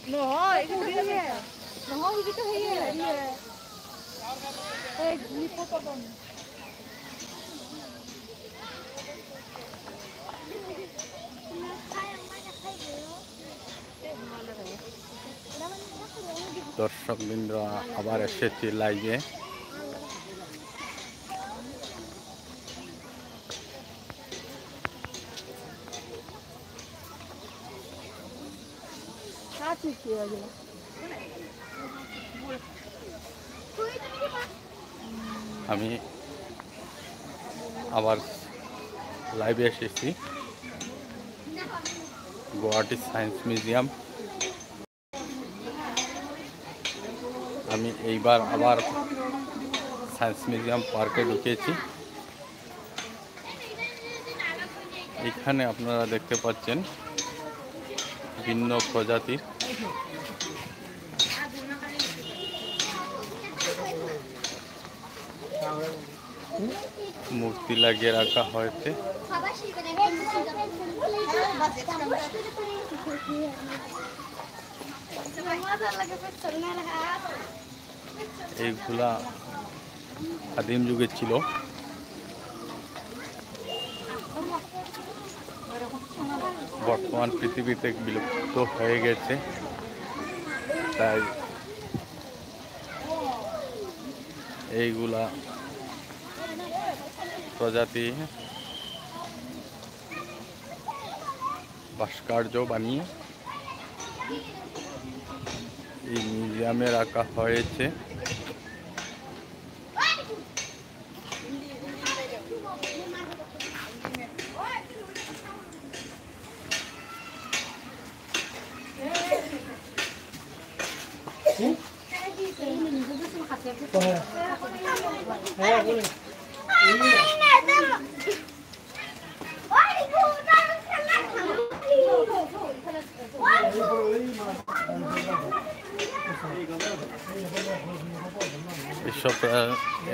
No, itu dia. No, itu dia. Hippopotamus. দর্শকবৃন্দ আবার এসেছি লাইভে। আমি আবার লাইভে এসেছি গুয়াহাটি সায়েন্স মিউজিয়াম। আমি এইবার আবার সায়েন্স মিউজিয়াম পার্কে ঢুকেছি। এখানে আপনারা দেখতে পাচ্ছেন ভিন্ন প্রজাতির মূর্তি লাগিয়ে রাখা হয়েছে। এইগুলা আদিম যুগে ছিল, বর্তমান পৃথিবীতে বিলুপ্ত হয়ে গেছে। তাই এইগুলা প্রজাতি ভাস্কর্য বানিয়ে এই মিউজিয়ামে রাখা হয়েছে।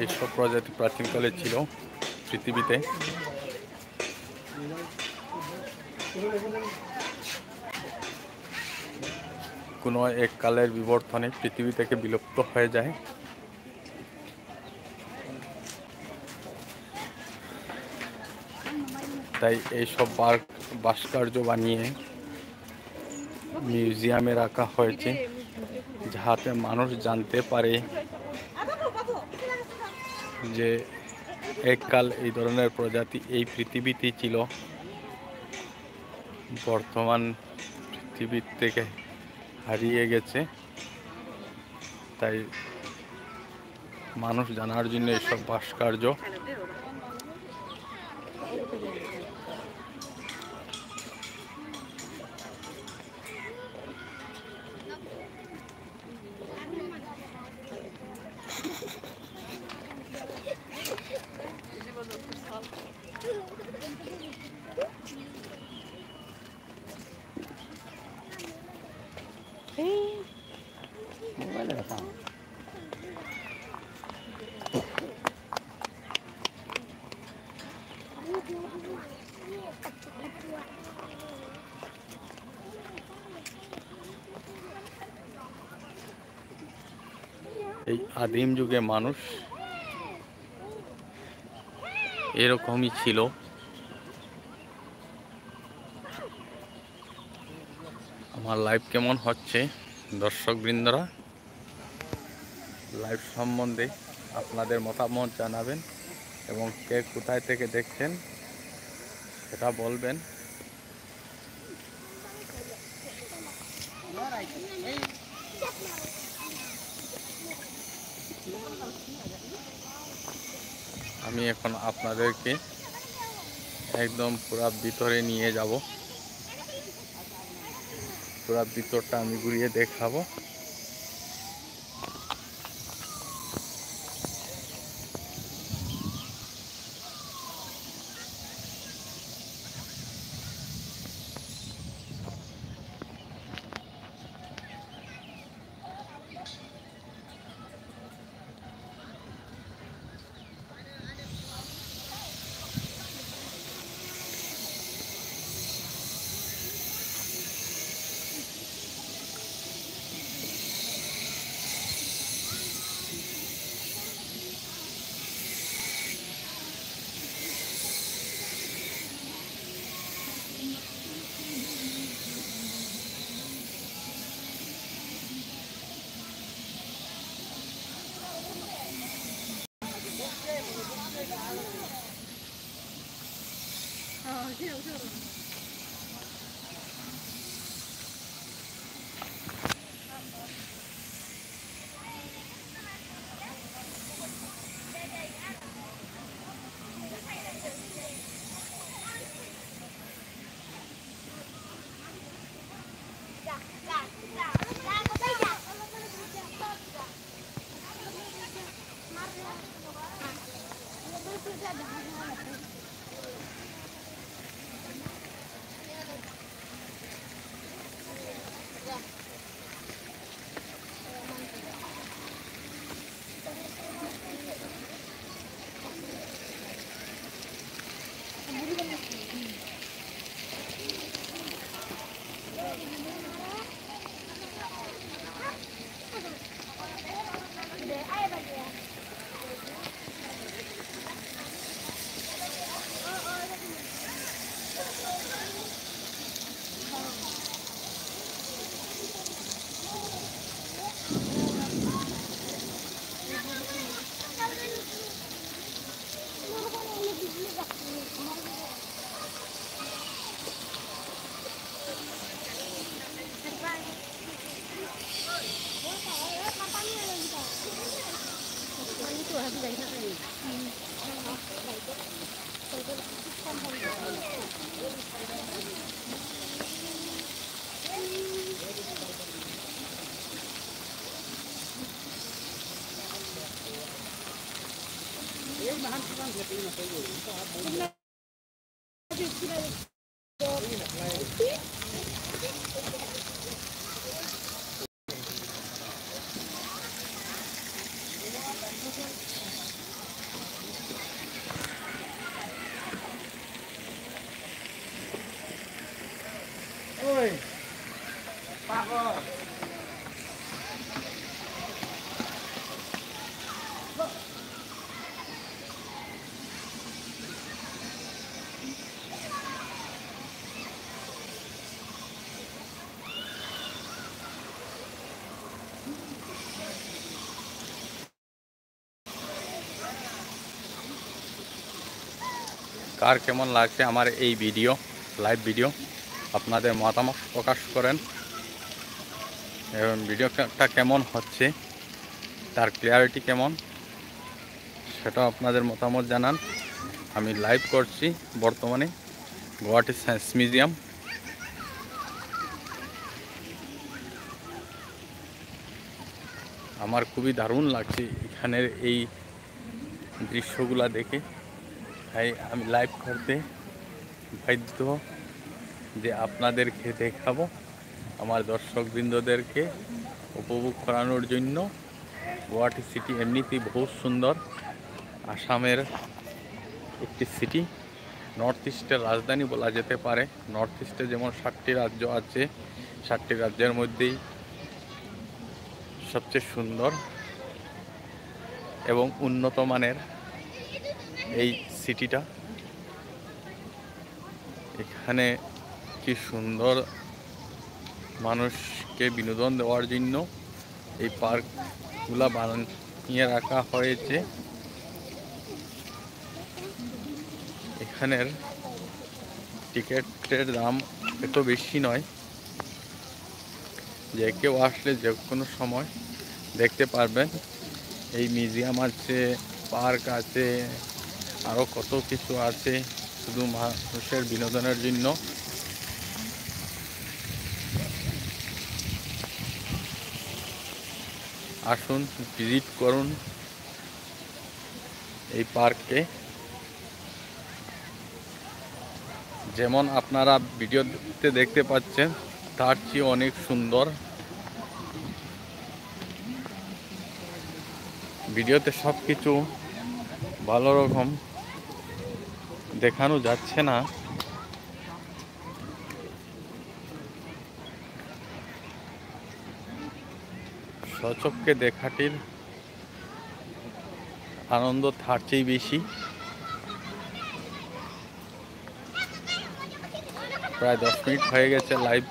এইসব প্রজাতি প্রাচীনকালে ছিল পৃথিবীতে। কোনো এক কালের বিবর্তনে পৃথিবী থেকে বিলুপ্ত হয়ে যায়। তাই এইসব ভাস্কর্য বানিয়ে মিউজিয়ামে রাখা হয়েছে, যাতে মানুষ জানতে পারে যে এককাল এই ধরনের প্রজাতি এই পৃথিবীতেই ছিল, বর্তমান পৃথিবীর থেকে হারিয়ে গেছে। তাই মানুষ জানার জন্য এইসব ভাস্কর্য এই আদিম যুগে মানুষ এরকমই ছিল। আমার লাইভ কেমন হচ্ছে দর্শকবৃন্দরা, লাইভ সম্বন্ধে আপনাদের মতামত জানাবেন এবং কে কোথায় থেকে দেখছেন সেটা বলবেন। আমি এখন আপনাদেরকে একদম পুরা ভিতরে নিয়ে যাব, পুরা ভিতরটা আমি ঘুরিয়ে দেখাবো। কার কেমন লাগছে আমার এই ভিডিও, লাইভ ভিডিও, আপনাদের মতামত প্রকাশ করেন এবং ভিডিওটা কেমন হচ্ছে, তার ক্লিয়ারিটি কেমন, সেটা আপনাদের মতামত জানান। আমি লাইভ করছি বর্তমানে গুয়াহাটি সায়েন্স মিউজিয়াম। আমার খুবই দারুণ লাগছে এখানের এই দৃশ্যগুলা দেখে, তাই আমি লাইভ করতে বাধ্য যে আপনাদেরকে দেখাবো, আমার দর্শকবৃন্দদেরকে উপভোগ করানোর জন্য। গুয়াহাটি সিটি এমনিতেই বহুত সুন্দর, আসামের একটি সিটি, নর্থ ইস্টের রাজধানী বলা যেতে পারে। নর্থ ইস্টে যেমন 7টি রাজ্য আছে, 7টি রাজ্যের মধ্যেই সবচেয়ে সুন্দর এবং উন্নত মানের এই সিটিটা। এখানে কি সুন্দর মানুষকে বিনোদন দেওয়ার জন্য এই পার্কগুলা বানিয়ে রাখা হয়েছে। এখানের টিকিটের দাম এত বেশি নয় যে কেউ আসলে যে কোনো সময় দেখতে পারবেন। এই মিউজিয়াম আছে, পার্ক আছে, আরও কত কিছু আছে শুধু মানুষের বিনোদনের জন্য। আসুন, ভিজিট করুন এই পার্কে। যেমন আপনারা ভিডিওতে দেখতে পাচ্ছেন তার চেয়ে অনেক সুন্দর। ভিডিওতে সব কিছু ভালো রকম দেখানো যাচ্ছে না, সচক্ষে দেখাটির আনন্দ তার চেয়ে বেশি। প্রায় 10 মিনিট হয়ে গেছে লাইভ।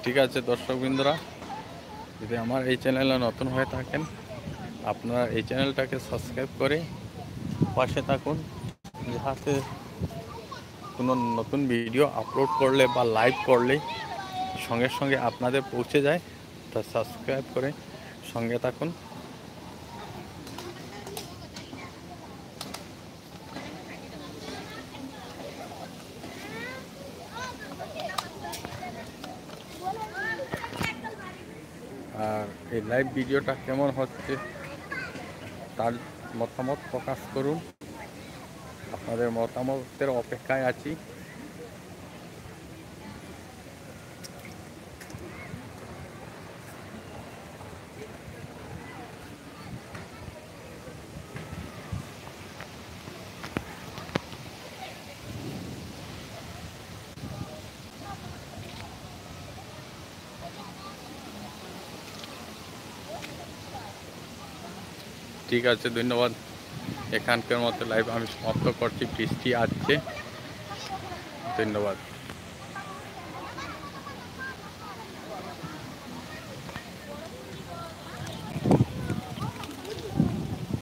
ঠিক আছে দর্শকবৃন্দরা, যদি আমার এই চ্যানেলে নতুন হয়ে থাকেন, আপনারা এই চ্যানেলটাকে সাবস্ক্রাইব করে পাশে থাকুন, যাতে কোনো নতুন ভিডিও আপলোড করলে বা লাইভ করলে সঙ্গে সঙ্গে আপনাদের পৌঁছে যায়। তা সাবস্ক্রাইব করে সঙ্গে থাকুন। আর এই লাইভ ভিডিওটা কেমন হচ্ছে তার মতামত প্রকাশ করুন। আপনাদের মতামতের অপেক্ষায় আছি। ঠিক আছে, ধন্যবাদ। এখানকার মতো লাইভ আমি সমাপ্ত করছি। বৃষ্টি আসছে। ধন্যবাদ।